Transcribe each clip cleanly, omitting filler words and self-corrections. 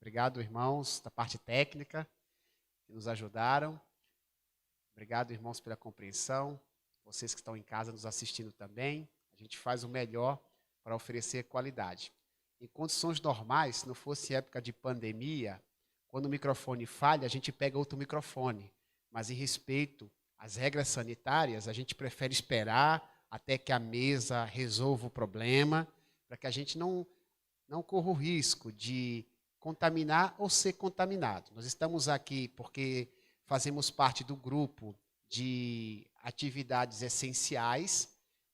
Obrigado, irmãos, da parte técnica, que nos ajudaram. Obrigado, irmãos, pela compreensão. Vocês que estão em casa nos assistindo também. A gente faz o melhor para oferecer qualidade. Em condições normais, se não fosse época de pandemia, quando o microfone falha, a gente pega outro microfone. Mas em respeito às regras sanitárias, a gente prefere esperar até que a mesa resolva o problema, para que a gente não corra o risco de contaminar ou ser contaminado. Nós estamos aqui porque fazemos parte do grupo de atividades essenciais,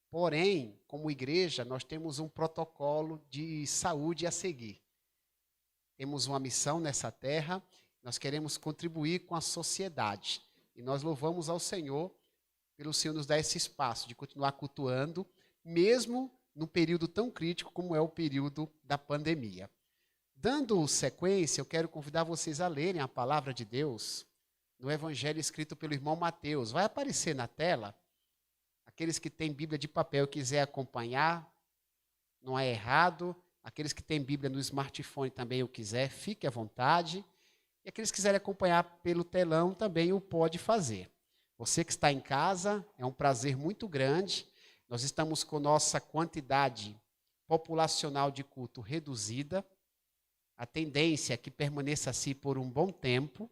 porém, como igreja, nós temos um protocolo de saúde a seguir. Temos uma missão nessa terra, nós queremos contribuir com a sociedade. E nós louvamos ao Senhor pelo Senhor nos dar esse espaço de continuar cultuando, mesmo num período tão crítico como é o período da pandemia. Dando sequência, eu quero convidar vocês a lerem a palavra de Deus no Evangelho escrito pelo irmão Mateus. Vai aparecer na tela. Aqueles que têm Bíblia de papel e quiser acompanhar, não é errado. Aqueles que têm Bíblia no smartphone também o quiser, fique à vontade. E aqueles que quiserem acompanhar pelo telão também o pode fazer. Você que está em casa, é um prazer muito grande. Nós estamos com nossa quantidade populacional de culto reduzida. A tendência é que permaneça assim por um bom tempo.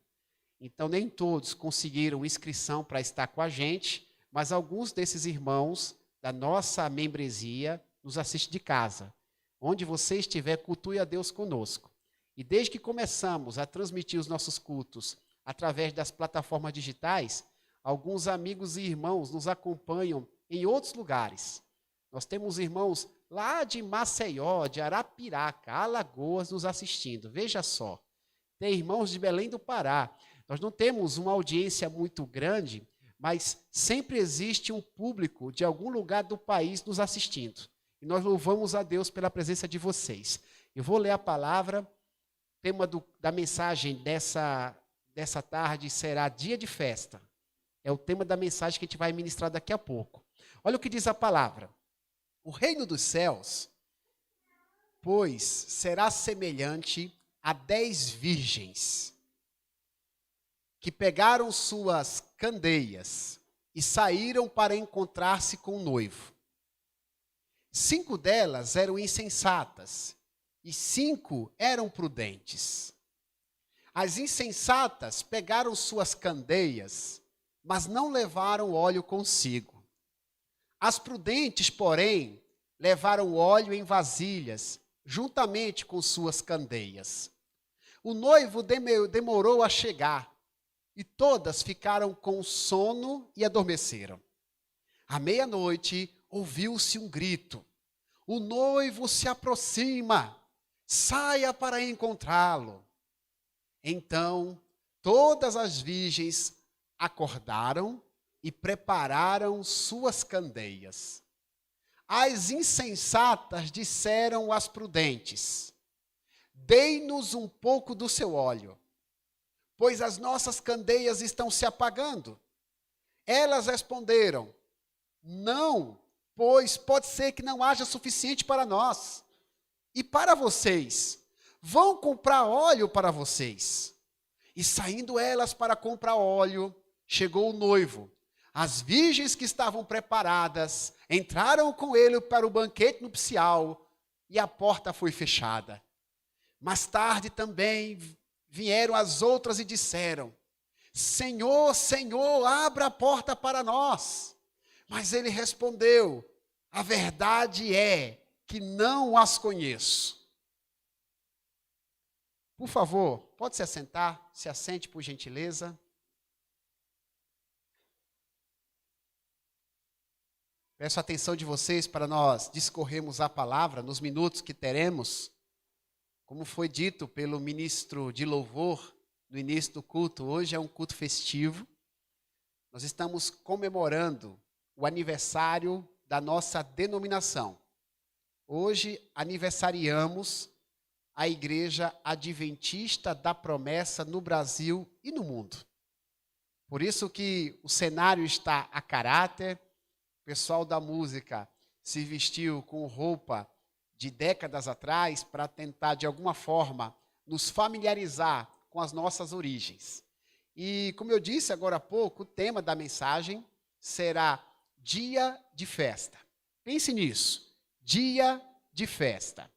Então, nem todos conseguiram inscrição para estar com a gente, mas alguns desses irmãos da nossa membresia nos assistem de casa. Onde você estiver, cultue a Deus conosco. E desde que começamos a transmitir os nossos cultos através das plataformas digitais, alguns amigos e irmãos nos acompanham em outros lugares. Nós temos irmãos lá de Maceió, de Arapiraca, Alagoas, nos assistindo. Veja só, tem irmãos de Belém do Pará. Nós não temos uma audiência muito grande, mas sempre existe um público de algum lugar do país nos assistindo. E nós louvamos a Deus pela presença de vocês. Eu vou ler a palavra. O tema da mensagem dessa tarde será dia de festa. É o tema da mensagem que a gente vai ministrar daqui a pouco. Olha o que diz a palavra. O reino dos céus, pois, será semelhante a 10 virgens que pegaram suas candeias e saíram para encontrar-se com o noivo. 5 delas eram insensatas e 5 eram prudentes. As insensatas pegaram suas candeias, mas não levaram óleo consigo. As prudentes, porém, levaram óleo em vasilhas, juntamente com suas candeias. O noivo demorou a chegar, e todas ficaram com sono e adormeceram. À meia-noite, ouviu-se um grito. O noivo se aproxima, saia para encontrá-lo. Então, todas as virgens acordaram e prepararam suas candeias. As insensatas disseram às prudentes: dei-nos um pouco do seu óleo, pois as nossas candeias estão se apagando. Elas responderam: não, pois pode ser que não haja suficiente para nós. E para vocês, vão comprar óleo para vocês. E saindo elas para comprar óleo, chegou o noivo. As virgens que estavam preparadas entraram com ele para o banquete nupcial e a porta foi fechada. Mais tarde também vieram as outras e disseram: Senhor, Senhor, abra a porta para nós. Mas ele respondeu: a verdade é que não as conheço. Por favor, pode se assentar? Se assente, por gentileza. Peço a atenção de vocês para nós discorrermos a palavra nos minutos que teremos. Como foi dito pelo ministro de louvor no início do culto, hoje é um culto festivo. Nós estamos comemorando o aniversário da nossa denominação. Hoje aniversariamos a Igreja Adventista da Promessa no Brasil e no mundo. Por isso que o cenário está a caráter. O pessoal da música se vestiu com roupa de décadas atrás para tentar, de alguma forma, nos familiarizar com as nossas origens. E, como eu disse agora há pouco, o tema da mensagem será dia de festa. Pense nisso, dia de festa.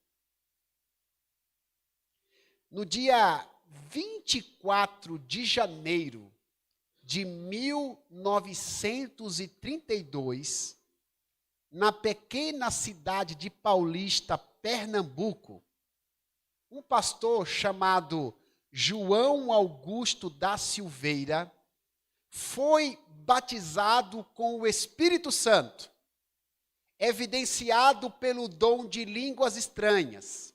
No dia 24 de janeiro de 1932, na pequena cidade de Paulista, Pernambuco, um pastor chamado João Augusto da Silveira foi batizado com o Espírito Santo, evidenciado pelo dom de línguas estranhas,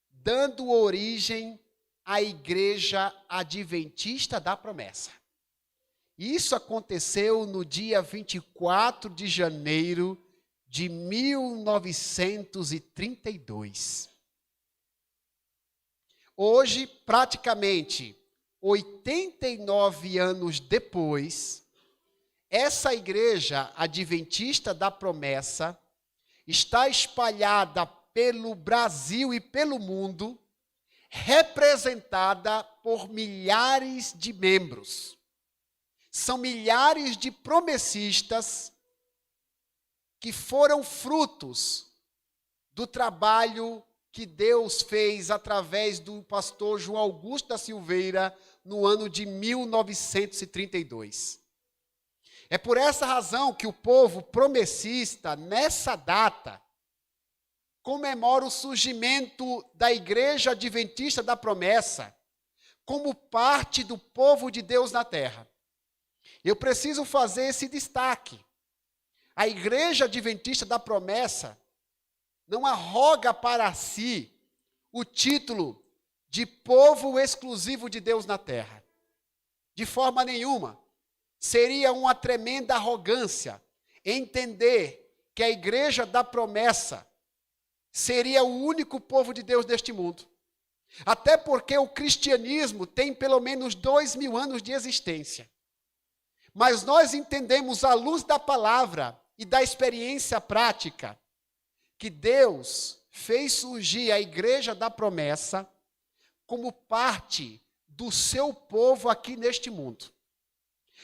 dando origem à Igreja Adventista da Promessa. Isso aconteceu no dia 24 de janeiro de 1932. Hoje, praticamente 89 anos depois, essa Igreja Adventista da Promessa está espalhada pelo Brasil e pelo mundo, representada por milhares de membros. São milhares de promessistas que foram frutos do trabalho que Deus fez através do pastor João Augusto da Silveira no ano de 1932. É por essa razão que o povo promessista, nessa data, comemora o surgimento da Igreja Adventista da Promessa como parte do povo de Deus na terra. Eu preciso fazer esse destaque. A Igreja Adventista da Promessa não arroga para si o título de povo exclusivo de Deus na terra. De forma nenhuma. Seria uma tremenda arrogância entender que a Igreja da Promessa seria o único povo de Deus deste mundo. Até porque o cristianismo tem pelo menos 2000 anos de existência. Mas nós entendemos, à luz da palavra e da experiência prática, que Deus fez surgir a Igreja da Promessa como parte do seu povo aqui neste mundo.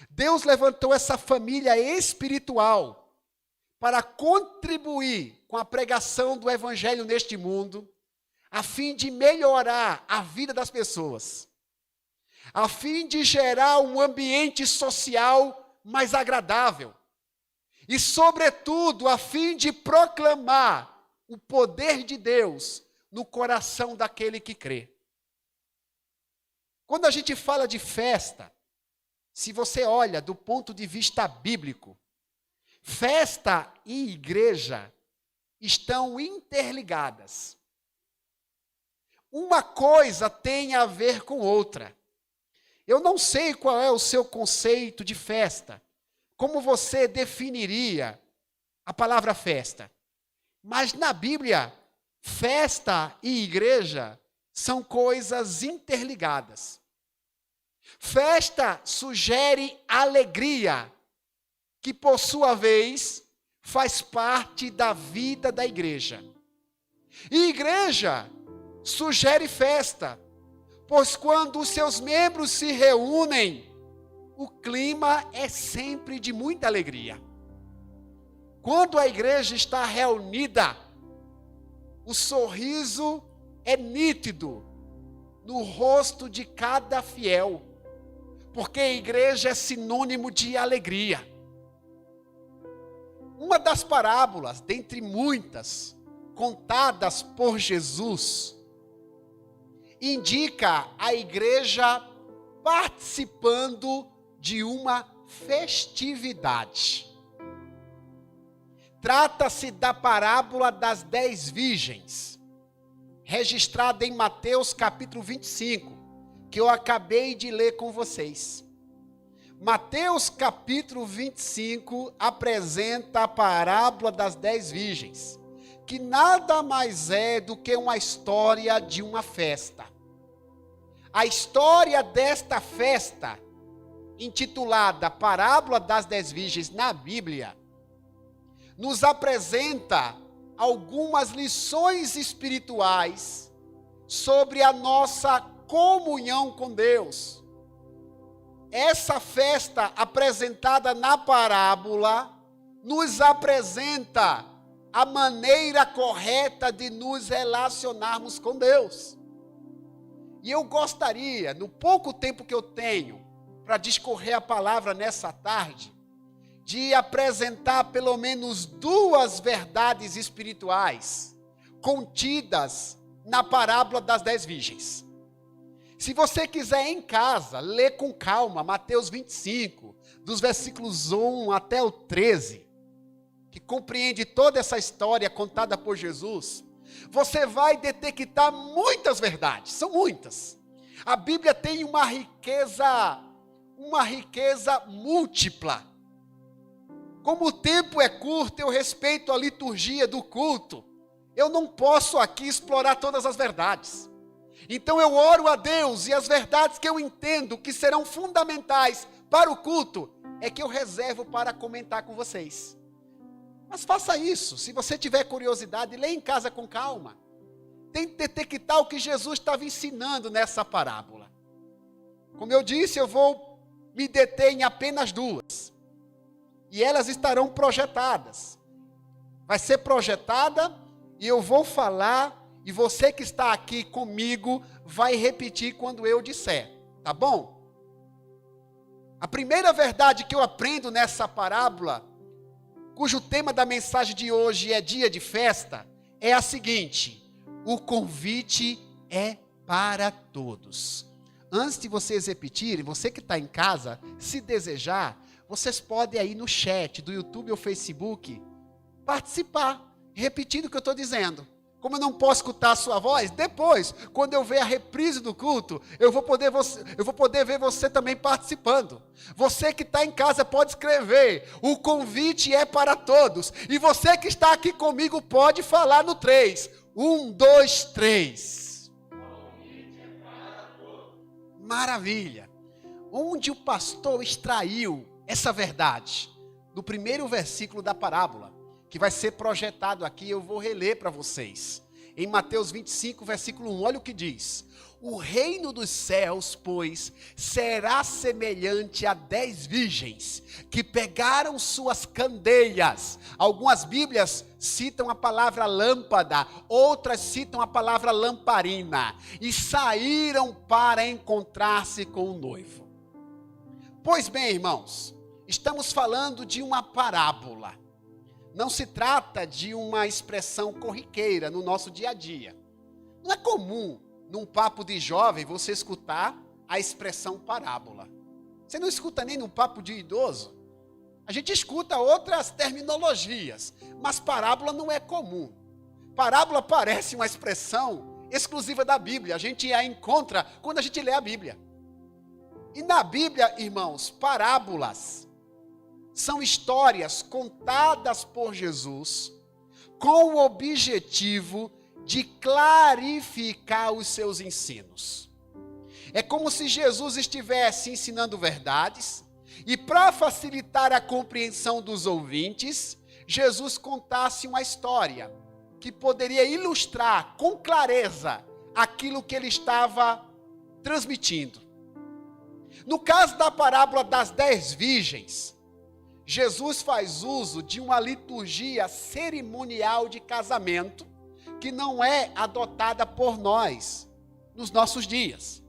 Deus levantou essa família espiritual para contribuir com a pregação do Evangelho neste mundo, a fim de melhorar a vida das pessoas, a fim de gerar um ambiente social mais agradável e, sobretudo, a fim de proclamar o poder de Deus no coração daquele que crê. Quando a gente fala de festa, se você olha do ponto de vista bíblico, festa e igreja estão interligadas. Uma coisa tem a ver com outra. Eu não sei qual é o seu conceito de festa, como você definiria a palavra festa. Mas na Bíblia, festa e igreja são coisas interligadas. Festa sugere alegria, que por sua vez faz parte da vida da igreja. E igreja sugere festa, pois quando os seus membros se reúnem, o clima é sempre de muita alegria. Quando a igreja está reunida, o sorriso é nítido no rosto de cada fiel, porque a igreja é sinônimo de alegria. Uma das parábolas, dentre muitas, contadas por Jesus, indica a igreja participando de uma festividade. Trata-se da parábola das 10 virgens, registrada em Mateus capítulo 25, que eu acabei de ler com vocês. Mateus capítulo 25 apresenta a parábola das 10 virgens, que nada mais é do que uma história de uma festa. A história desta festa, intitulada Parábola das 10 Virgens na Bíblia, nos apresenta algumas lições espirituais sobre a nossa comunhão com Deus. Essa festa apresentada na parábola nos apresenta a maneira correta de nos relacionarmos com Deus. E eu gostaria, no pouco tempo que eu tenho para discorrer a palavra nessa tarde, de apresentar pelo menos 2 verdades espirituais contidas na parábola das 10 virgens. Se você quiser em casa, ler com calma Mateus 25, dos versículos 1 até o 13, que compreende toda essa história contada por Jesus, você vai detectar muitas verdades, são muitas. A Bíblia tem uma riqueza múltipla. Como o tempo é curto, eu respeito a liturgia do culto. Eu não posso aqui explorar todas as verdades. Então eu oro a Deus e as verdades que eu entendo que serão fundamentais para o culto, é que eu reservo para comentar com vocês. Mas faça isso, se você tiver curiosidade, leia em casa com calma. Tente detectar o que Jesus estava ensinando nessa parábola. Como eu disse, eu vou me deter em apenas 2. E elas estarão projetadas. Vai ser projetada e eu vou falar, e você que está aqui comigo vai repetir quando eu disser, tá bom? A primeira verdade que eu aprendo nessa parábola, cujo tema da mensagem de hoje é dia de festa, é a seguinte: o convite é para todos. Antes de vocês repetirem, você que está em casa, se desejar, vocês podem aí no chat do YouTube ou Facebook participar, repetindo o que eu estou dizendo. Como eu não posso escutar a sua voz, depois, quando eu ver a reprise do culto, eu vou poder ver você também participando. Você que está em casa pode escrever, o convite é para todos. E você que está aqui comigo pode falar no 3. 1, 2, 3. O convite é para todos. Maravilha. Onde o pastor extraiu essa verdade? No primeiro versículo da parábola, que vai ser projetado aqui, eu vou reler para vocês. Em Mateus 25, versículo 1, olha o que diz: o reino dos céus, pois, será semelhante a 10 virgens, que pegaram suas candeias. Algumas Bíblias citam a palavra lâmpada, outras citam a palavra lamparina, e saíram para encontrar-se com o noivo. Pois bem, irmãos, estamos falando de uma parábola. Não se trata de uma expressão corriqueira no nosso dia a dia. Não é comum, num papo de jovem, você escutar a expressão parábola. Você não escuta nem num papo de idoso. A gente escuta outras terminologias, mas parábola não é comum. Parábola parece uma expressão exclusiva da Bíblia. A gente a encontra quando a gente lê a Bíblia. E na Bíblia, irmãos, parábolas são histórias contadas por Jesus com o objetivo de clarificar os seus ensinos. É como se Jesus estivesse ensinando verdades e, para facilitar a compreensão dos ouvintes, Jesus contasse uma história que poderia ilustrar com clareza aquilo que ele estava transmitindo. No caso da parábola das 10 virgens, Jesus faz uso de uma liturgia cerimonial de casamento que não é adotada por nós nos nossos dias,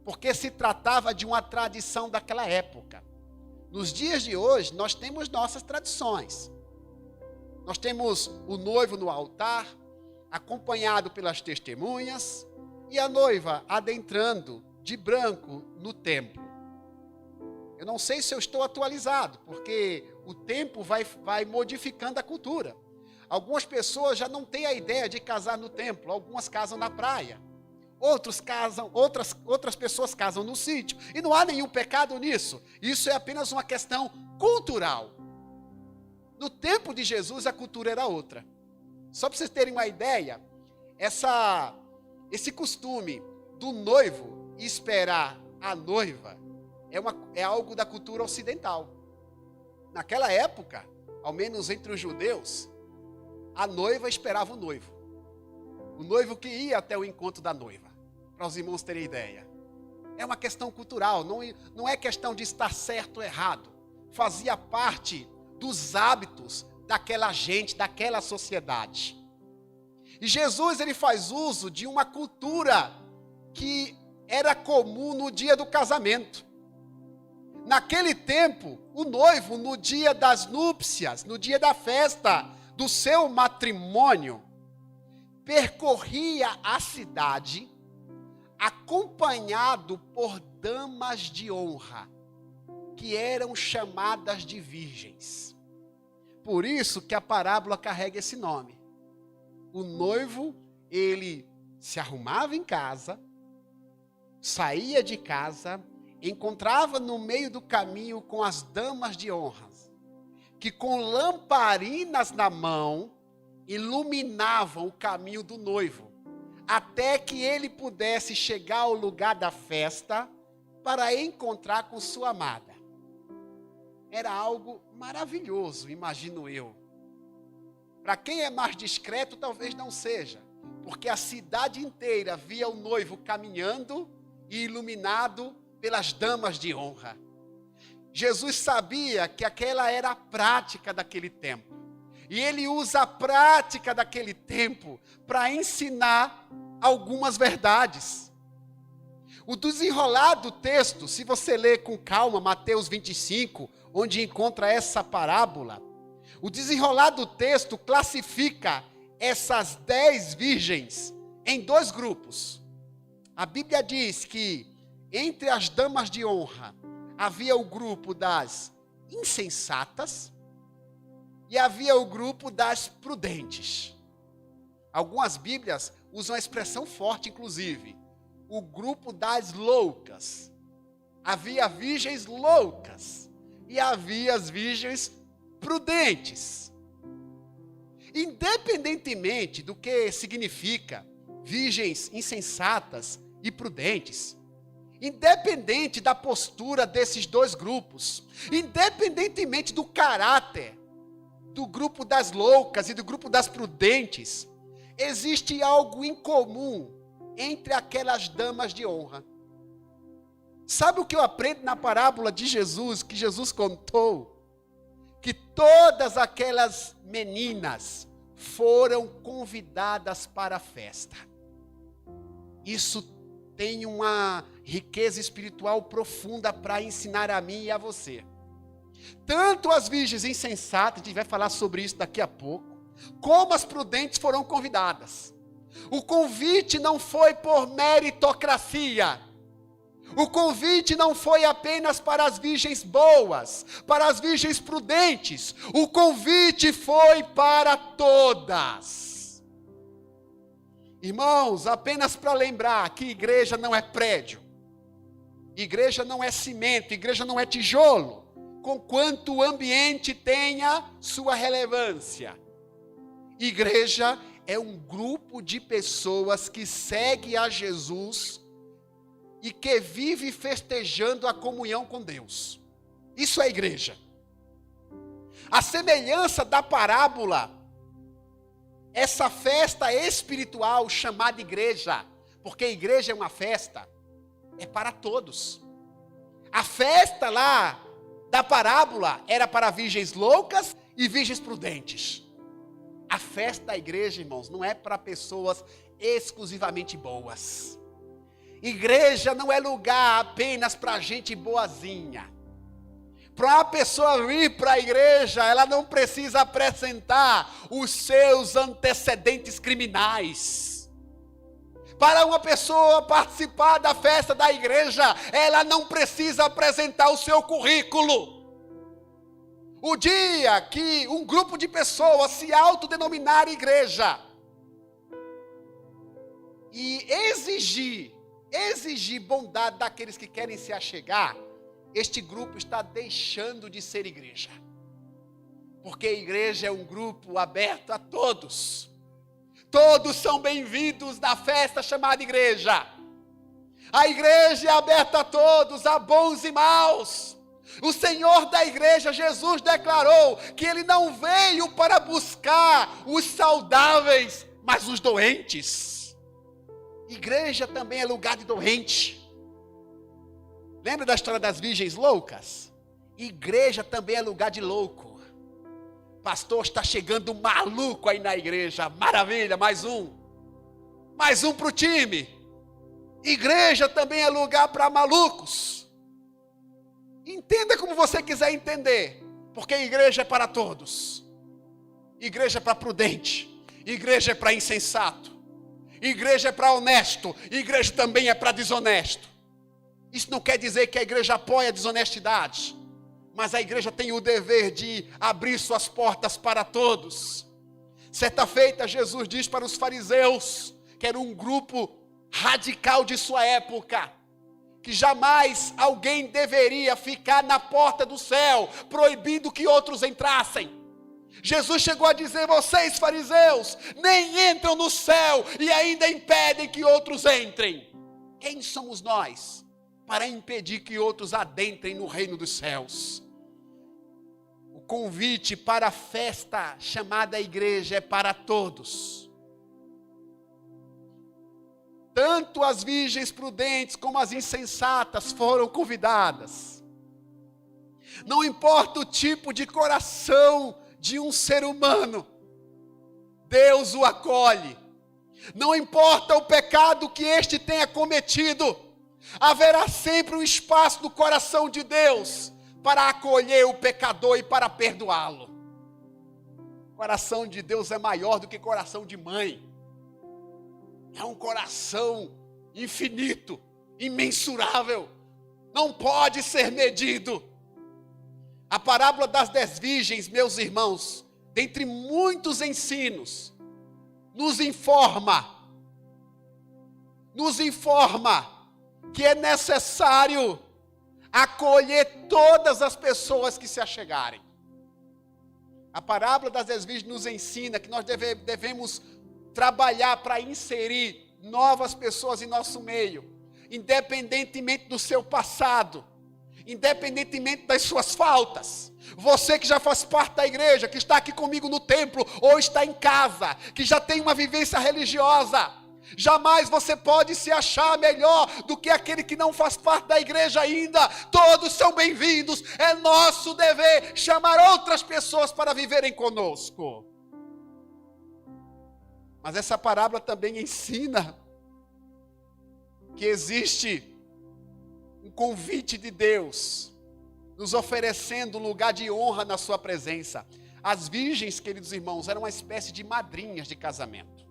porque se tratava de uma tradição daquela época. Nos dias de hoje, nós temos nossas tradições. Nós temos o noivo no altar, acompanhado pelas testemunhas, e a noiva adentrando de branco no templo. Eu não sei se eu estou atualizado, porque o tempo vai modificando a cultura. Algumas pessoas já não têm a ideia de casar no templo, algumas casam na praia. Outras pessoas casam no sítio. E não há nenhum pecado nisso. Isso é apenas uma questão cultural. No tempo de Jesus, a cultura era outra. Só para vocês terem uma ideia, esse costume do noivo esperar a noiva é algo da cultura ocidental. Naquela época, ao menos entre os judeus, a noiva esperava o noivo. O noivo que ia até o encontro da noiva, para os irmãos terem ideia. É uma questão cultural, não é questão de estar certo ou errado. Fazia parte dos hábitos daquela gente, daquela sociedade. E Jesus, ele faz uso de uma cultura que era comum no dia do casamento. Naquele tempo, o noivo, no dia das núpcias, no dia da festa do seu matrimônio, percorria a cidade acompanhado por damas de honra, que eram chamadas de virgens. Por isso que a parábola carrega esse nome. O noivo, ele se arrumava em casa, saía de casa, encontrava no meio do caminho com as damas de honra, que com lamparinas na mão, iluminavam o caminho do noivo, até que ele pudesse chegar ao lugar da festa para encontrar com sua amada. Era algo maravilhoso, imagino eu. Para quem é mais discreto, talvez não seja, porque a cidade inteira via o noivo caminhando e iluminado pelas damas de honra. Jesus sabia que aquela era a prática daquele tempo. E ele usa a prática daquele tempo para ensinar algumas verdades. O desenrolar do texto, se você ler com calma Mateus 25, onde encontra essa parábola, o desenrolar do texto classifica essas 10 virgens em 2 grupos. A Bíblia diz que entre as damas de honra havia o grupo das insensatas e havia o grupo das prudentes. Algumas Bíblias usam a expressão forte, inclusive. O grupo das loucas. Havia virgens loucas e havia as virgens prudentes. Independentemente do que significa virgens insensatas e prudentes, independente da postura desses 2 grupos, independentemente do caráter do grupo das loucas e do grupo das prudentes, existe algo em comum entre aquelas damas de honra. Sabe o que eu aprendo na parábola de Jesus, que Jesus contou? Que todas aquelas meninas foram convidadas para a festa. Isso tem uma riqueza espiritual profunda para ensinar a mim e a você. Tanto as virgens insensatas, a gente vai falar sobre isso daqui a pouco, como as prudentes foram convidadas. O convite não foi por meritocracia. O convite não foi apenas para as virgens boas, para as virgens prudentes. O convite foi para todas. Irmãos, apenas para lembrar que igreja não é prédio, igreja não é cimento, igreja não é tijolo, conquanto o ambiente tenha sua relevância. Igreja é um grupo de pessoas que segue a Jesus e que vive festejando a comunhão com Deus. Isso é igreja. A semelhança da parábola, essa festa espiritual chamada igreja, porque a igreja é uma festa, é para todos. A festa lá da parábola era para virgens loucas e virgens prudentes. A festa da igreja, irmãos, não é para pessoas exclusivamente boas. Igreja não é lugar apenas para gente boazinha. Para uma pessoa vir para a igreja, ela não precisa apresentar os seus antecedentes criminais. Para uma pessoa participar da festa da igreja, ela não precisa apresentar o seu currículo. O dia que um grupo de pessoas se autodenominar igreja e exigir bondade daqueles que querem se achegar, este grupo está deixando de ser igreja. Porque a igreja é um grupo aberto a todos. Todos são bem-vindos na festa chamada igreja. A igreja é aberta a todos, a bons e maus. O Senhor da igreja, Jesus, declarou que Ele não veio para buscar os saudáveis, mas os doentes. Igreja também é lugar de doente. Lembra da história das virgens loucas? Igreja também é lugar de louco. Pastor, está chegando um maluco aí na igreja. Maravilha, mais um. Mais um para o time. Igreja também é lugar para malucos. Entenda como você quiser entender. Porque igreja é para todos. Igreja é para prudente. Igreja é para insensato. Igreja é para honesto. Igreja também é para desonesto. Isso não quer dizer que a igreja apoia a desonestidade. Mas a igreja tem o dever de abrir suas portas para todos. Certa feita, Jesus diz para os fariseus, que era um grupo radical de sua época, que jamais alguém deveria ficar na porta do céu, proibindo que outros entrassem. Jesus chegou a dizer: vocês fariseus nem entram no céu e ainda impedem que outros entrem. Quem somos nós para impedir que outros adentrem no reino dos céus? O convite para a festa chamada igreja é para todos. Tanto as virgens prudentes como as insensatas foram convidadas. Não importa o tipo de coração de um ser humano, Deus o acolhe. Não importa o pecado que este tenha cometido, haverá sempre um espaço no coração de Deus para acolher o pecador e para perdoá-lo. O coração de Deus é maior do que coração de mãe. É um coração infinito, imensurável, não pode ser medido. A parábola das 10 virgens, meus irmãos, dentre muitos ensinos, nos informa que é necessário acolher todas as pessoas que se achegarem. A parábola das 10 virgens nos ensina que nós devemos trabalhar para inserir novas pessoas em nosso meio, independentemente do seu passado, independentemente das suas faltas. Você que já faz parte da igreja, que está aqui comigo no templo, ou está em casa, que já tem uma vivência religiosa, jamais você pode se achar melhor do que aquele que não faz parte da igreja ainda. Todos são bem-vindos. É nosso dever chamar outras pessoas para viverem conosco. Mas essa parábola também ensina que existe um convite de Deus, nos oferecendo um lugar de honra na sua presença. As virgens, queridos irmãos, eram uma espécie de madrinhas de casamento.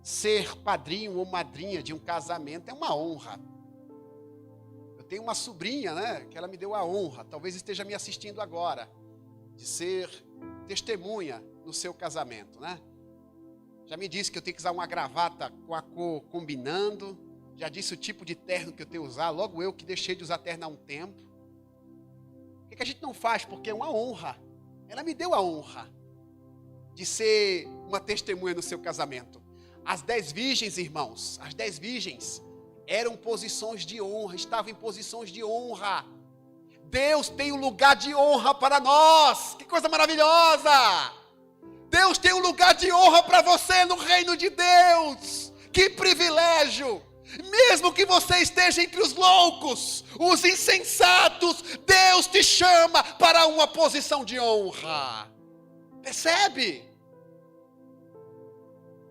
Ser padrinho ou madrinha de um casamento é uma honra. Eu tenho uma sobrinha, né, que ela me deu a honra, talvez esteja me assistindo agora, de ser testemunha no seu casamento, né? Já me disse que eu tenho que usar uma gravata com a cor combinando. Já disse o tipo de terno que eu tenho que usar. Logo eu que deixei de usar terno há um tempo. O que a gente não faz? Porque é uma honra. Ela me deu a honra de ser uma testemunha no seu casamento. As 10 virgens, irmãos, as 10 virgens eram posições de honra, estavam em posições de honra. Deus tem um lugar de honra para nós. Que coisa maravilhosa! Deus tem um lugar de honra para você no reino de Deus. Que privilégio! Mesmo que você esteja entre os loucos, os insensatos, Deus te chama para uma posição de honra. Percebe?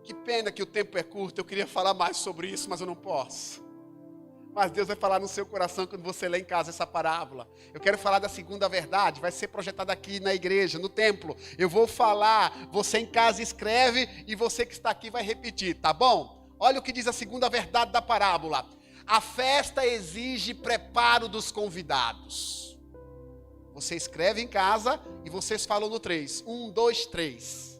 Que pena que o tempo é curto. Eu queria falar mais sobre isso, mas eu não posso. Mas Deus vai falar no seu coração quando você lê em casa essa parábola. Eu quero falar da segunda verdade, vai ser projetada aqui na igreja, no templo. Eu vou falar, você em casa escreve e você que está aqui vai repetir, tá bom? Olha o que diz a segunda verdade da parábola. A festa exige preparo dos convidados. Você escreve em casa e vocês falam no 3. 1, 2, 3.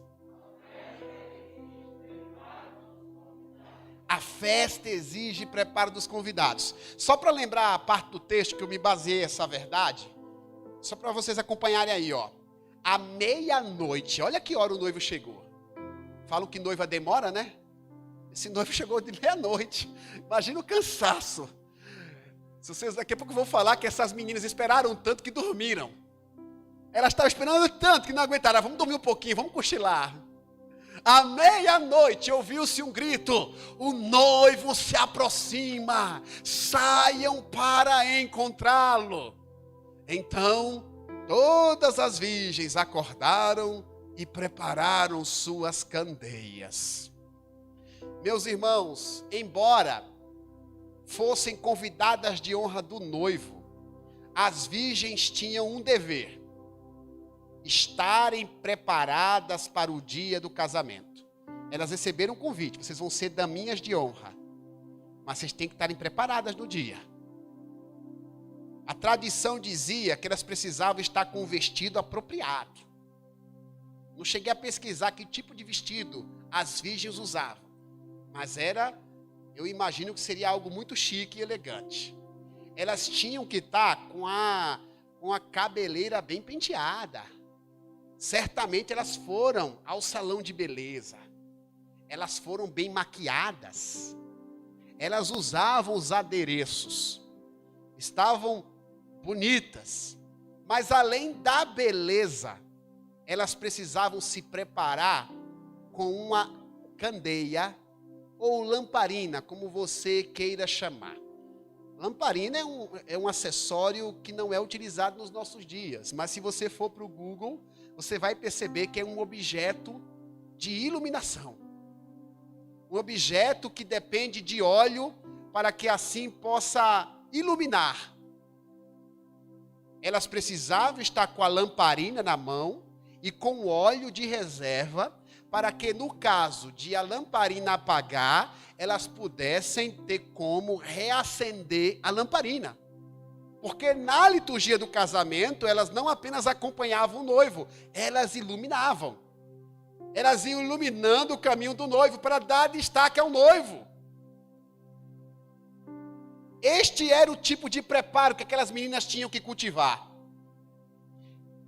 A festa exige preparo dos convidados. Só para lembrar a parte do texto que eu me baseei essa verdade, só para vocês acompanharem aí, ó. À meia-noite, olha que hora o noivo chegou. Falam que noiva demora, né? Esse noivo chegou de meia-noite. Imagina o cansaço. Se vocês daqui a pouco vão falar que essas meninas esperaram tanto que dormiram. Elas estavam esperando tanto que não aguentaram. Vamos dormir um pouquinho, vamos cochilar. À meia-noite ouviu-se um grito: o noivo se aproxima, saiam para encontrá-lo. Então, todas as virgens acordaram e prepararam suas candeias. Meus irmãos, embora fossem convidadas de honra do noivo, as virgens tinham um dever: estarem preparadas para o dia do casamento. Elas receberam um convite: vocês vão ser daminhas de honra, mas vocês têm que estarem preparadas no dia. A tradição dizia que elas precisavam estar com um vestido apropriado. Não cheguei a pesquisar que tipo de vestido as virgens usavam, mas eu imagino que seria algo muito chique e elegante. Elas tinham que estar com a cabeleira bem penteada. Certamente elas foram ao salão de beleza. Elas foram bem maquiadas. Elas usavam os adereços. Estavam bonitas. Mas além da beleza, elas precisavam se preparar com uma candeia ou lamparina, como você queira chamar. Lamparina é um acessório que não é utilizado nos nossos dias, mas se você for para o Google, você vai perceber que é um objeto de iluminação. Um objeto que depende de óleo para que assim possa iluminar. Elas precisavam estar com a lamparina na mão e com óleo de reserva, para que no caso de a lamparina apagar, elas pudessem ter como reacender a lamparina. Porque na liturgia do casamento, elas não apenas acompanhavam o noivo, elas iluminavam. Elas iam iluminando o caminho do noivo para dar destaque ao noivo. Este era o tipo de preparo que aquelas meninas tinham que cultivar.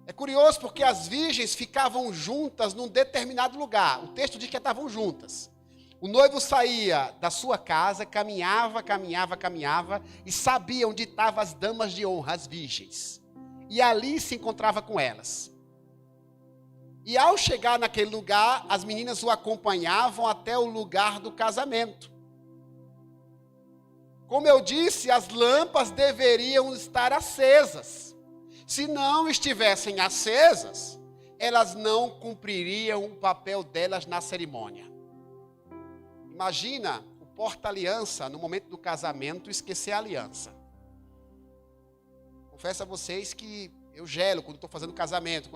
É curioso porque as virgens ficavam juntas num determinado lugar. O texto diz que estavam juntas. O noivo saía da sua casa, caminhava e sabia onde estavam as damas de honra, as virgens. E ali se encontrava com elas. E ao chegar naquele lugar, as meninas o acompanhavam até o lugar do casamento. Como eu disse, as lâmpadas deveriam estar acesas. Se não estivessem acesas, elas não cumpririam o papel delas na cerimônia. Imagina o porta-aliança no momento do casamento esquecer a aliança. Confesso a vocês que eu gelo quando estou fazendo casamento,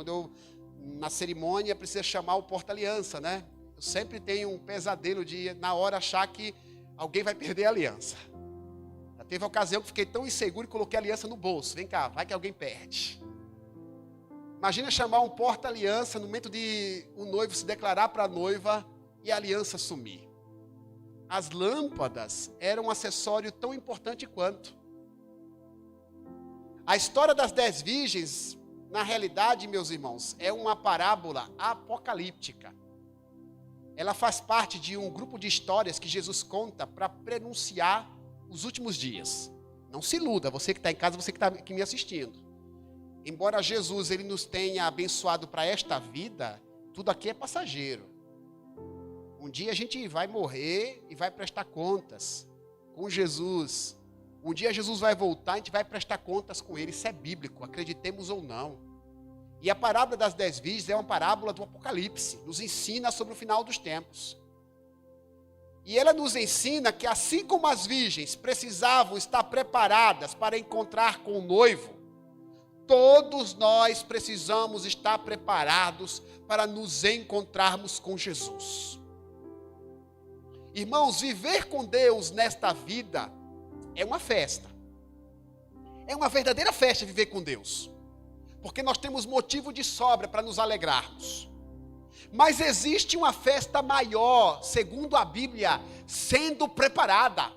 na cerimônia precisa chamar o porta-aliança, né? Eu sempre tenho um pesadelo de na hora achar que alguém vai perder a aliança. Já teve a ocasião que fiquei tão inseguro que coloquei a aliança no bolso. Vem cá, vai que alguém perde. Imagina chamar um porta-aliança no momento de o noivo se declarar para a noiva e a aliança sumir. As lâmpadas eram um acessório tão importante quanto. A história das 10 virgens, na realidade, meus irmãos, é uma parábola apocalíptica. Ela faz parte de um grupo de histórias que Jesus conta para prenunciar os últimos dias. Não se iluda, você que está em casa, você que está aqui me assistindo. Embora Jesus ele nos tenha abençoado para esta vida, tudo aqui é passageiro. Um dia a gente vai morrer e vai prestar contas com Jesus. Um dia Jesus vai voltar e a gente vai prestar contas com ele. Isso é bíblico, acreditemos ou não. E a parábola das 10 virgens é uma parábola do Apocalipse. Nos ensina sobre o final dos tempos. E ela nos ensina que assim como as virgens precisavam estar preparadas para encontrar com o noivo, todos nós precisamos estar preparados para nos encontrarmos com Jesus. Irmãos, viver com Deus nesta vida é uma festa. É uma verdadeira festa viver com Deus. Porque nós temos motivo de sobra para nos alegrarmos. Mas existe uma festa maior, segundo a Bíblia, sendo preparada.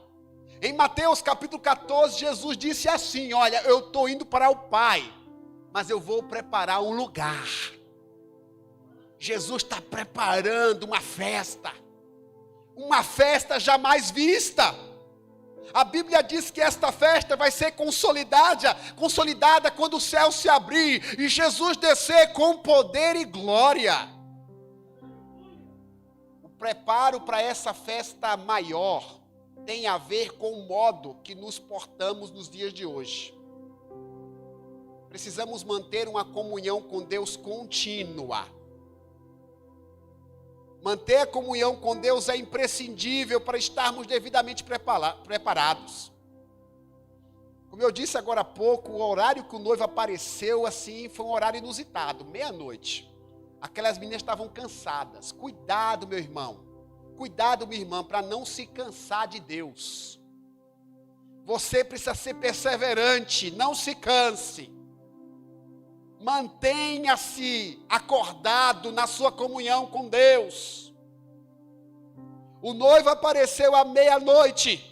Em Mateus capítulo 14, Jesus disse assim: olha, eu estou indo para o Pai, mas eu vou preparar um lugar. Jesus está preparando uma festa jamais vista. A Bíblia diz que esta festa vai ser consolidada quando o céu se abrir e Jesus descer com poder e glória. preparo para essa festa maior tem a ver com o modo que nos portamos nos dias de hoje. Precisamos manter uma comunhão com Deus contínua. Manter a comunhão com Deus é imprescindível para estarmos devidamente preparados. Como eu disse agora há pouco, o horário que o noivo apareceu, assim, foi um horário inusitado, meia-noite. Aquelas meninas estavam cansadas. Cuidado, meu irmão. Cuidado, minha irmã, para não se cansar de Deus. Você precisa ser perseverante, não se canse. Mantenha-se acordado na sua comunhão com Deus. O noivo apareceu à meia-noite.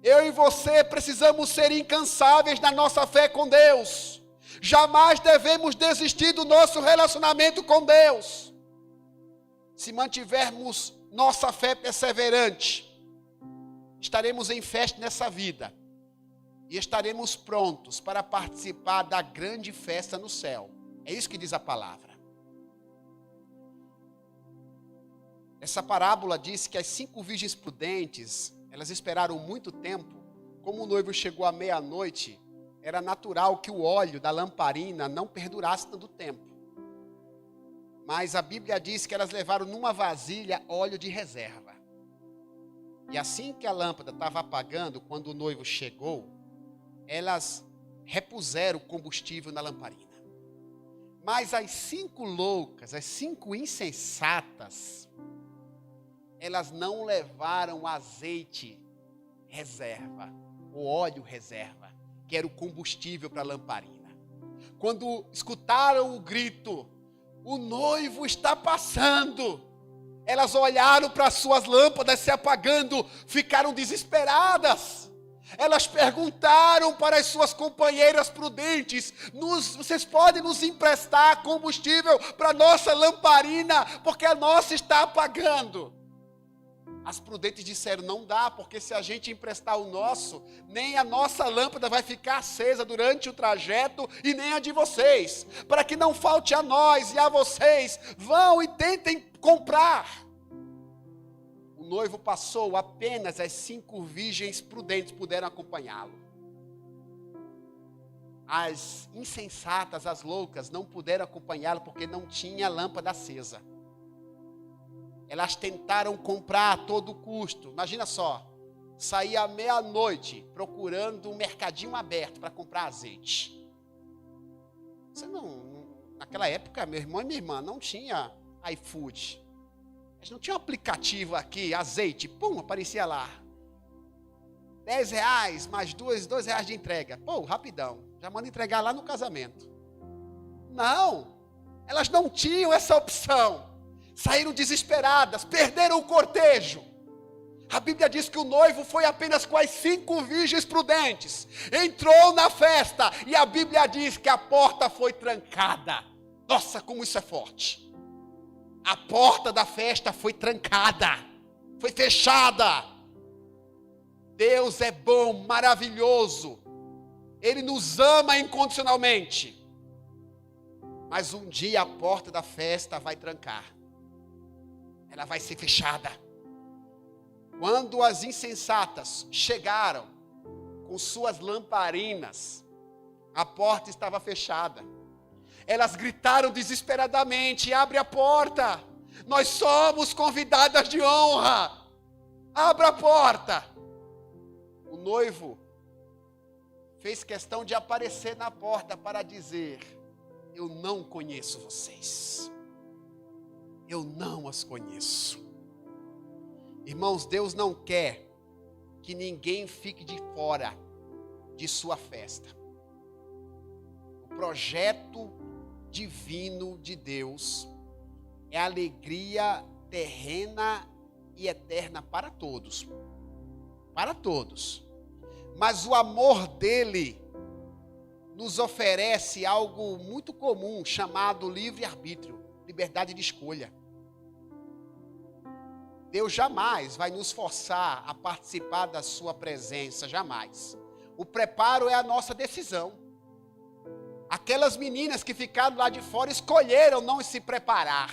Eu e você precisamos ser incansáveis na nossa fé com Deus. Jamais devemos desistir do nosso relacionamento com Deus. Se mantivermos nossa fé perseverante, estaremos em festa nessa vida. E estaremos prontos para participar da grande festa no céu. É isso que diz a palavra. Essa parábola diz que as 5 virgens prudentes, elas esperaram muito tempo. Como o noivo chegou à meia-noite, era natural que o óleo da lamparina não perdurasse tanto tempo. Mas a Bíblia diz que elas levaram numa vasilha óleo de reserva. E assim que a lâmpada estava apagando, quando o noivo chegou, elas repuseram o combustível na lamparina. Mas as 5 loucas, as 5 insensatas, elas não levaram azeite reserva, o óleo reserva, que era o combustível para a lamparina. Quando escutaram o grito, o noivo está passando, elas olharam para as suas lâmpadas se apagando, ficaram desesperadas. Elas perguntaram para as suas companheiras prudentes: vocês podem nos emprestar combustível para a nossa lamparina, porque a nossa está apagando. As prudentes disseram: não dá, porque se a gente emprestar o nosso, nem a nossa lâmpada vai ficar acesa durante o trajeto e nem a de vocês. Para que não falte a nós e a vocês, vão e tentem comprar. O noivo passou, apenas as 5 virgens prudentes puderam acompanhá-lo. As insensatas, as loucas, não puderam acompanhá-lo porque não tinha lâmpada acesa. Elas tentaram comprar a todo custo. Imagina só, sair à meia-noite procurando um mercadinho aberto para comprar azeite. Você não, naquela época, meu irmão e minha irmã, não tinha iFood. A gente não tinha um aplicativo aqui, azeite, pum, aparecia lá. R$10 mais R$2 de entrega. Pô, rapidão, já manda entregar lá no casamento. Não, elas não tinham essa opção. Saíram desesperadas, perderam o cortejo. A Bíblia diz que o noivo foi apenas com as 5 virgens prudentes. Entrou na festa e a Bíblia diz que a porta foi trancada. Nossa, como isso é forte. A porta da festa foi trancada, foi fechada. Deus é bom, maravilhoso. Ele nos ama incondicionalmente. Mas um dia a porta da festa vai trancar. Ela vai ser fechada. Quando as insensatas chegaram com suas lamparinas, a porta estava fechada. Elas gritaram desesperadamente: abre a porta, nós somos convidadas de honra, abra a porta. O noivo fez questão de aparecer na porta para dizer: eu não conheço vocês, eu não as conheço. Irmãos, Deus não quer que ninguém fique de fora de sua festa. O projeto divino de Deus é alegria terrena e eterna para todos. Para todos. Mas o amor dele nos oferece algo muito comum, chamado livre-arbítrio, liberdade de escolha. Deus jamais vai nos forçar a participar da sua presença, jamais. O preparo é a nossa decisão. Aquelas meninas que ficaram lá de fora escolheram não se preparar.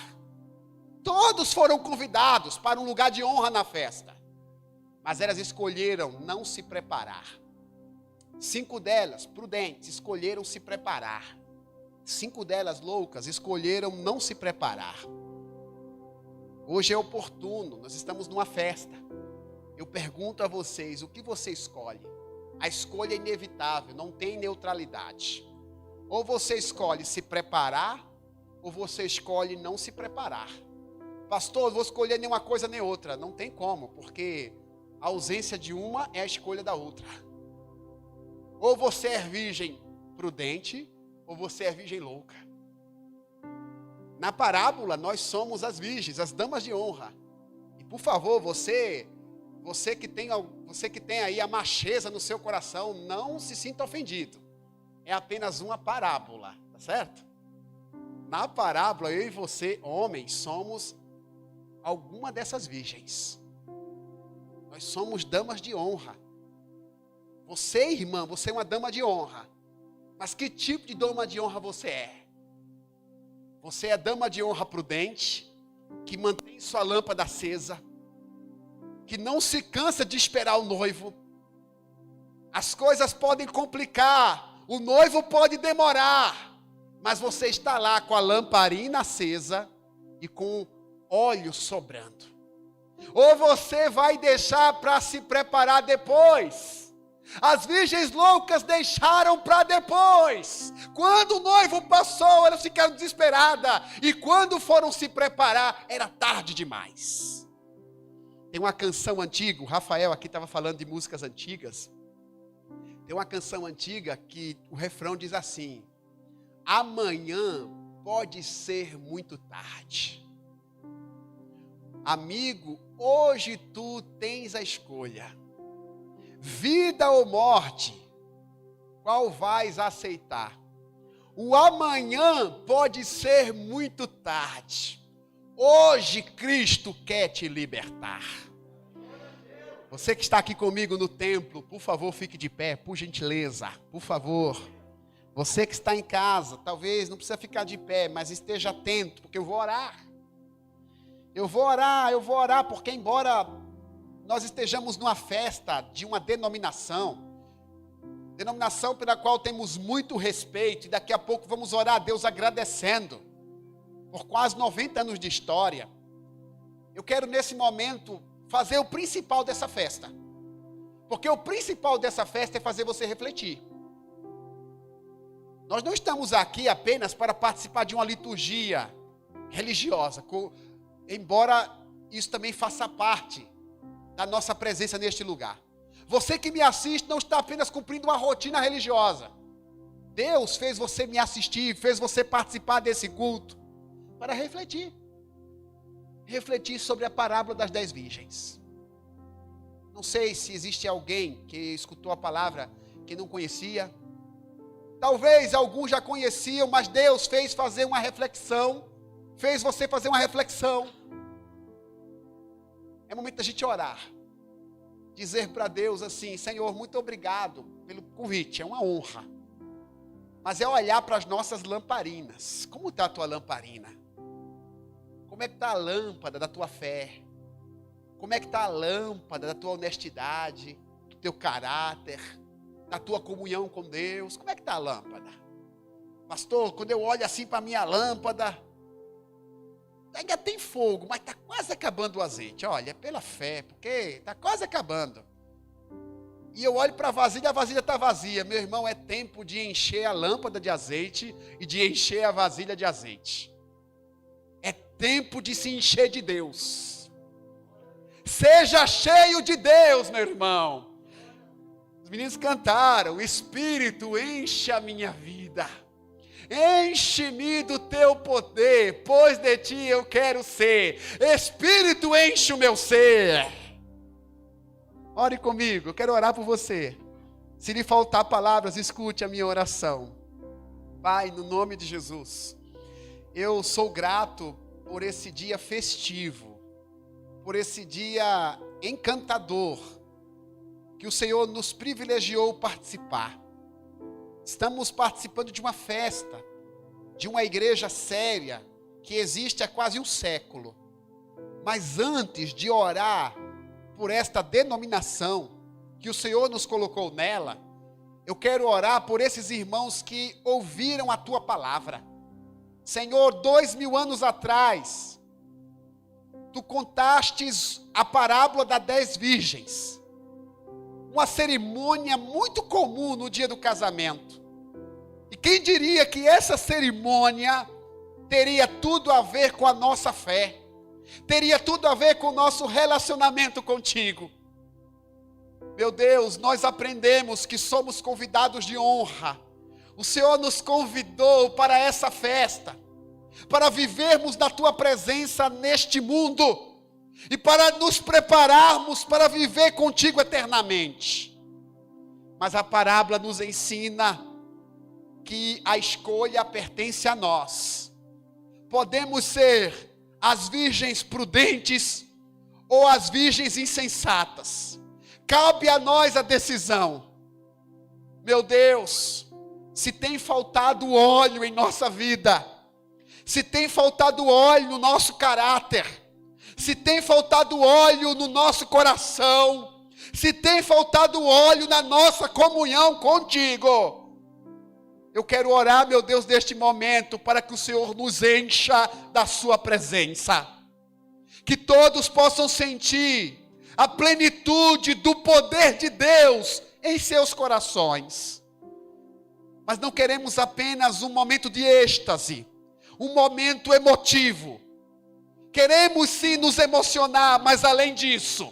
Todos foram convidados para um lugar de honra na festa. Mas elas escolheram não se preparar. 5 delas, prudentes, escolheram se preparar. 5 delas, loucas, escolheram não se preparar. Hoje é oportuno, nós estamos numa festa. Eu pergunto a vocês, o que você escolhe? A escolha é inevitável, não tem neutralidade. Ou você escolhe se preparar, ou você escolhe não se preparar. Pastor, eu vou escolher nem uma coisa nem outra. Não tem como, porque a ausência de uma é a escolha da outra. Ou você é virgem prudente, ou você é virgem louca. Na parábola, nós somos as virgens, as damas de honra. E por favor, você que tem aí a macheza no seu coração, não se sinta ofendido. É apenas uma parábola, tá certo? Na parábola, eu e você, homens, somos alguma dessas virgens. Nós somos damas de honra. Você, irmã, você é uma dama de honra. Mas que tipo de dama de honra você é? Você é dama de honra prudente, que mantém sua lâmpada acesa, que não se cansa de esperar o noivo. As coisas podem complicar, o noivo pode demorar, mas você está lá com a lamparina acesa e com óleo sobrando. Ou você vai deixar para se preparar depois? As virgens loucas deixaram para depois. Quando o noivo passou, elas ficaram desesperadas. E quando foram se preparar, era tarde demais. Tem uma canção antiga, o Rafael aqui estava falando de músicas antigas. Tem uma canção antiga que o refrão diz assim: amanhã pode ser muito tarde. Amigo, hoje tu tens a escolha. Vida ou morte, qual vais aceitar? O amanhã pode ser muito tarde. Hoje Cristo quer te libertar. Você que está aqui comigo no templo, por favor, fique de pé, por gentileza, por favor. Você que está em casa, talvez não precisa ficar de pé, mas esteja atento, porque eu vou orar. Eu vou orar, porque embora nós estejamos numa festa de uma denominação pela qual temos muito respeito, e daqui a pouco vamos orar a Deus agradecendo por quase 90 anos de história. Eu quero nesse momento fazer o principal dessa festa, porque o principal dessa festa é fazer você refletir. Nós não estamos aqui apenas para participar de uma liturgia religiosa, embora isso também faça parte da nossa presença neste lugar. Você que me assiste não está apenas cumprindo uma rotina religiosa. Deus fez você me assistir, fez você participar desse culto para refletir. Refletir sobre a parábola das 10 virgens. Não sei se existe alguém que escutou a palavra que não conhecia. Talvez alguns já conheciam, mas Deus fez fazer uma reflexão. Fez você fazer uma reflexão. É momento da gente orar. Dizer para Deus assim: Senhor, muito obrigado pelo convite, é uma honra. Mas é olhar para as nossas lamparinas. Como está a tua lamparina? Como é que está a lâmpada da tua fé? Como é que está a lâmpada da tua honestidade, do teu caráter, da tua comunhão com Deus? Como é que está a lâmpada? Pastor, quando eu olho assim para a minha lâmpada, ainda tem fogo, mas está quase acabando o azeite. Olha, é pela fé, porque está quase acabando. E eu olho para a vasilha está vazia. Meu irmão, é tempo de encher a lâmpada de azeite e de encher a vasilha de azeite. É tempo de se encher de Deus. Seja cheio de Deus, meu irmão. Os meninos cantaram: o Espírito enche a minha vida. Enche-me do teu poder, pois de ti eu quero ser. Espírito, enche o meu ser. Ore comigo, eu quero orar por você. Se lhe faltar palavras, escute a minha oração. Pai, no nome de Jesus, eu sou grato por esse dia festivo, por esse dia encantador, que o Senhor nos privilegiou participar. Estamos participando de uma festa, de uma igreja séria, que existe há quase um século. Mas antes de orar por esta denominação que o Senhor nos colocou nela, eu quero orar por esses irmãos que ouviram a tua palavra. Senhor, 2000 anos atrás, tu contastes a parábola das 10 virgens. Uma cerimônia muito comum no dia do casamento. E quem diria que essa cerimônia teria tudo a ver com a nossa fé, teria tudo a ver com o nosso relacionamento contigo. Meu Deus, nós aprendemos que somos convidados de honra. O Senhor nos convidou para essa festa, para vivermos na tua presença neste mundo e para nos prepararmos para viver contigo eternamente. Mas a parábola nos ensina que a escolha pertence a nós. Podemos ser as virgens prudentes ou as virgens insensatas. Cabe a nós a decisão. Meu Deus, se tem faltado óleo em nossa vida, se tem faltado óleo no nosso caráter, se tem faltado óleo no nosso coração, se tem faltado óleo na nossa comunhão contigo, eu quero orar, meu Deus, neste momento, para que o Senhor nos encha da sua presença. Que todos possam sentir a plenitude do poder de Deus em seus corações. Mas não queremos apenas um momento de êxtase, um momento emotivo. Queremos sim nos emocionar, mas além disso,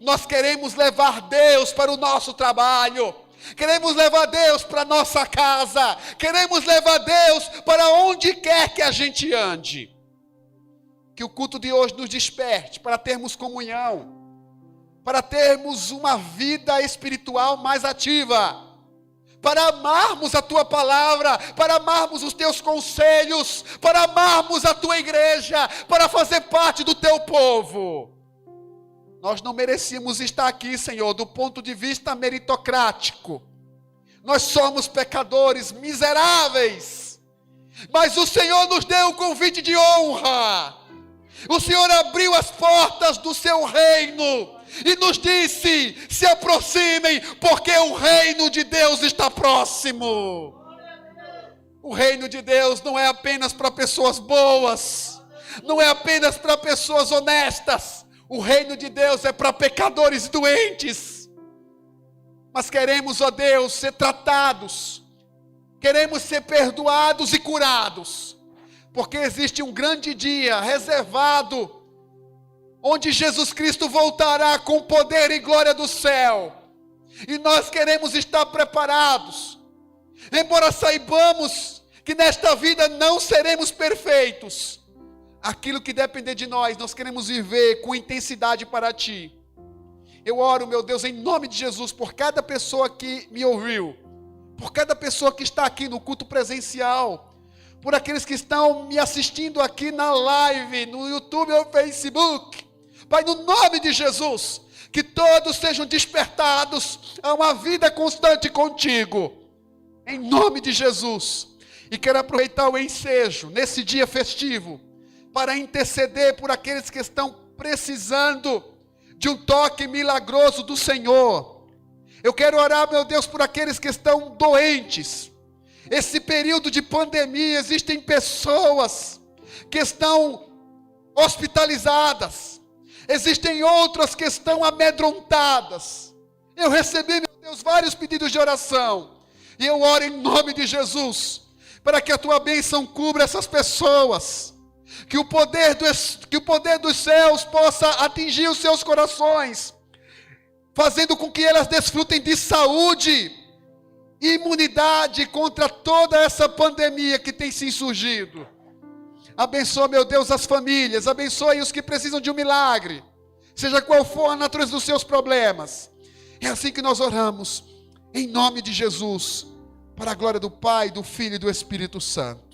nós queremos levar Deus para o nosso trabalho. Queremos levar Deus para a nossa casa. Queremos levar Deus para onde quer que a gente ande. Que o culto de hoje nos desperte para termos comunhão, para termos uma vida espiritual mais ativa, para amarmos a tua palavra, para amarmos os teus conselhos, para amarmos a tua igreja, para fazer parte do teu povo. Nós não merecíamos estar aqui, Senhor, do ponto de vista meritocrático. Nós somos pecadores miseráveis, mas o Senhor nos deu um convite de honra. O Senhor abriu as portas do seu reino e nos disse: se aproximem, porque o reino de Deus está próximo. O reino de Deus não é apenas para pessoas boas, não é apenas para pessoas honestas. O reino de Deus é para pecadores doentes. Mas queremos, ó Deus, ser tratados, queremos ser perdoados e curados, porque existe um grande dia reservado, onde Jesus Cristo voltará com poder e glória do céu, e nós queremos estar preparados. Embora saibamos que nesta vida não seremos perfeitos, aquilo que depender de nós, nós queremos viver com intensidade para ti. Eu oro, meu Deus, em nome de Jesus, por cada pessoa que me ouviu, por cada pessoa que está aqui no culto presencial, por aqueles que estão me assistindo aqui na live, no YouTube ou Facebook. Pai, no nome de Jesus, que todos sejam despertados a uma vida constante contigo, em nome de Jesus. E quero aproveitar o ensejo, nesse dia festivo, para interceder por aqueles que estão precisando de um toque milagroso do Senhor. Eu quero orar, meu Deus, por aqueles que estão doentes. Esse período de pandemia, existem pessoas que estão hospitalizadas, existem outras que estão amedrontadas. Eu recebi, meu Deus, vários pedidos de oração, e eu oro em nome de Jesus, para que a tua bênção cubra essas pessoas, que o poder dos céus possa atingir os seus corações, fazendo com que elas desfrutem de saúde e imunidade contra toda essa pandemia que tem se insurgido. Abençoa, meu Deus, as famílias, abençoe os que precisam de um milagre, seja qual for a natureza dos seus problemas. É assim que nós oramos, em nome de Jesus, para a glória do Pai, do Filho e do Espírito Santo.